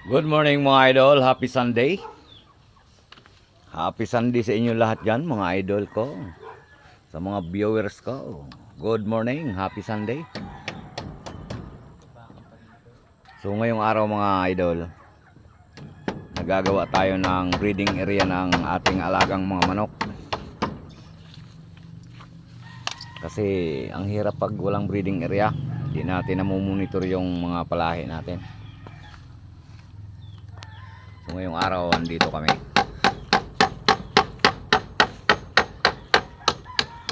Good morning mga idol, happy Sunday. Happy Sunday sa inyo lahat dyan mga idol ko. Sa mga viewers ko. Good morning, happy Sunday. So ngayong araw mga idol, nagagawa tayo ng breeding area ng ating alagang mga manok. Kasi ang hirap pag walang breeding area. Hindi natin namumonitor yung mga palahi natin. So ngayong araw andito kami.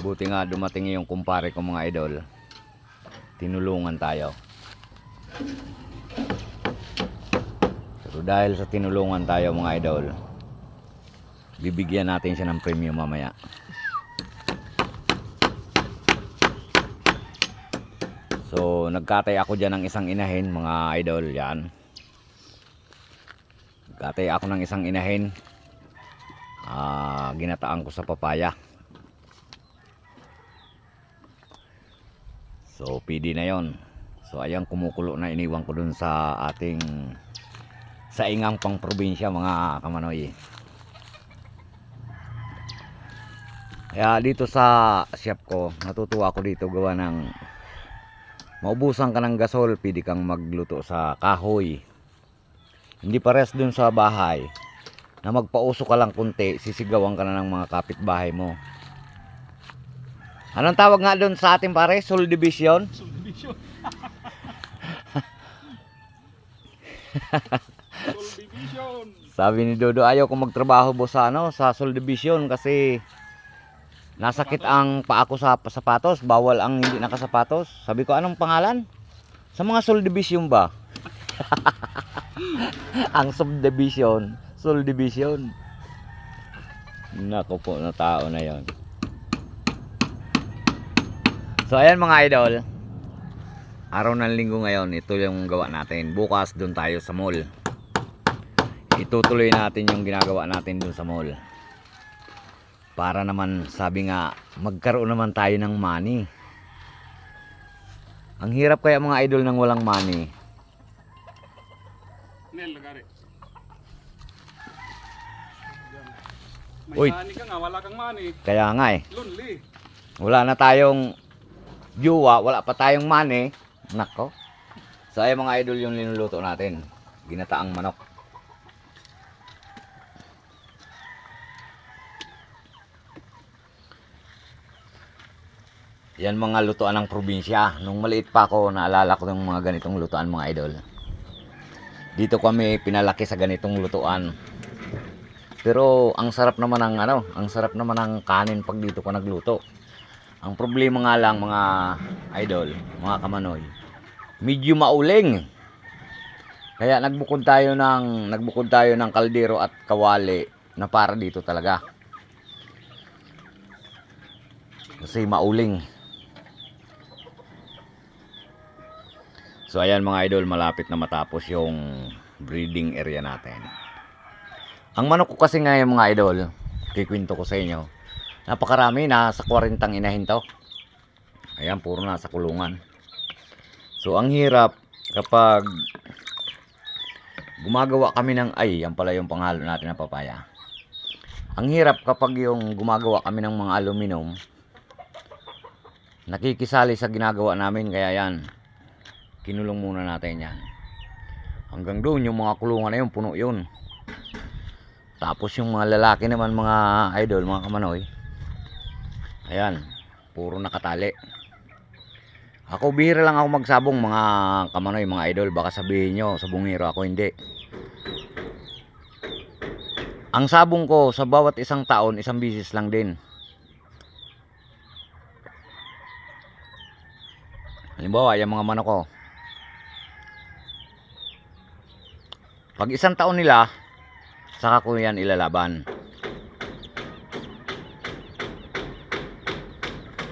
Buti nga dumating yung kumpare ko mga idol. Tinulungan tayo. So dahil sa tinulungan tayo mga idol, bibigyan natin siya ng premium mamaya. So nagkatay ako dyan ng isang inahin mga idol. Yan. Nagkatay ako ng isang inahin. Ginataan ko sa papaya. So PD na yon. So ayan, kumukulo na, iniwan ko dun sa ating saingang pang probinsya mga kamanoy. Kaya dito sa shop ko, natutuwa ako dito gawa ng maubusan ka ng gasol, pwede kang magluto sa kahoy. Hindi pares dun sa bahay na magpauso ka lang kunti, sisigawan ka na ng mga kapitbahay mo. Anong tawag nga doon sa ating pare? Soul Division? Soul Division. Soul Division. Sabi ni Dodo, ayaw kong magtrabaho sa Soul Division kasi nasakit ang paa ko sa sapatos, bawal ang hindi nakasapatos. Sabi ko, anong pangalan? Sa mga Soul Division ba? Ang subdivision, Soul Division. Nako po, na tao na 'yon. So ayan mga idol, araw ng linggo ngayon, ito yung gawa natin. Bukas doon tayo sa mall. Itutuloy natin yung ginagawa natin doon sa mall. Para naman, sabi nga, magkaroon naman tayo ng money. Ang hirap kaya mga idol ng walang money. Nel, lagari. May Uy. money ka nga, wala kang money. Kaya nga eh, Lonely. wala na tayong juwa, wala pa tayong money. Nako. So ay mga idol yung linuluto natin. Ginataang manok. Yan mga lutuan ng probinsya. Nung maliit pa ako, naalala ko yung mga ganitong lutuan mga idol. Dito kami pinalaki sa ganitong lutuan. Pero ang sarap naman ng ang sarap naman ng kanin pag dito ko nagluto. Ang problema nga lang mga idol, mga kamanoy, medyo mauling. Kaya nagbukod tayo ng kaldero at kawali na para dito talaga. Kasi mauling. So ayan mga idol, malapit na matapos yung breeding area natin. Ang manok ko kasi ngayon mga idol, kikwento ko sa inyo, napakarami, nasa 40 inahin to. Ayan, puro nasa kulungan. So ang hirap kapag gumagawa kami ng, yan pala yung panghalo natin na papaya. Ang hirap kapag yung gumagawa kami ng mga aluminum, nakikisali sa ginagawa namin. Kaya yan, kinulong muna natin yan. Hanggang doon yung mga kulungan na yun, puno yun. Tapos yung mga lalaki naman mga idol, mga kamanoy, ayan, puro nakatali. Ako bihira lang ako magsabong mga kamanoy, mga idol. Baka sabihin nyo, sabungero ako, hindi. Ang sabong ko sa bawat isang taon, isang bisis lang din. Halimbawa, yung mga manok ko, pag isang taon nila, saka ko yan ilalaban.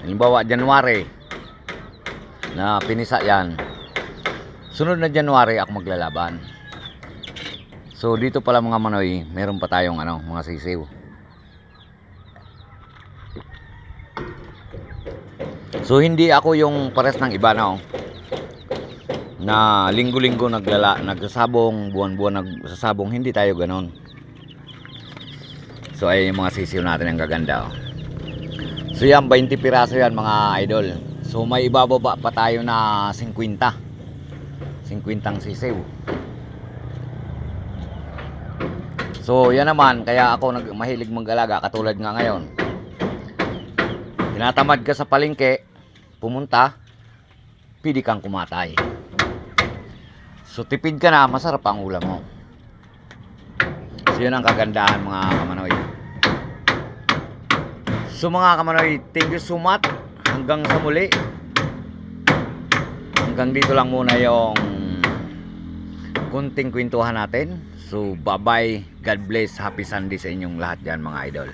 Halimbawa, January na pinisa yan, sunod na January ako maglalaban. So dito pala mga manoy, meron pa tayong mga sisiw. So hindi ako yung pares ng iba na linggo-linggo nagsasabong, buwan-buwan nagsasabong, hindi tayo ganon. So ay yung mga sisiw natin ang gaganda, oh. So yan, 20 piraso yan mga idol. So may ibababa pa tayo na 50 sisiw. So yan naman, kaya ako mahilig mag-alaga katulad nga ngayon. Tinatamad ka sa palengke pumunta, pili kang kumatay. So tipid ka na, masarap ang ulam mo. So yun ang kagandahan mga kamanoy. So mga kamanoy, thank you so much. Hanggang sa muli. Hanggang dito lang muna yung kunting kwentuhan natin. So bye bye, God bless, happy Sunday sa inyong lahat dyan mga idol.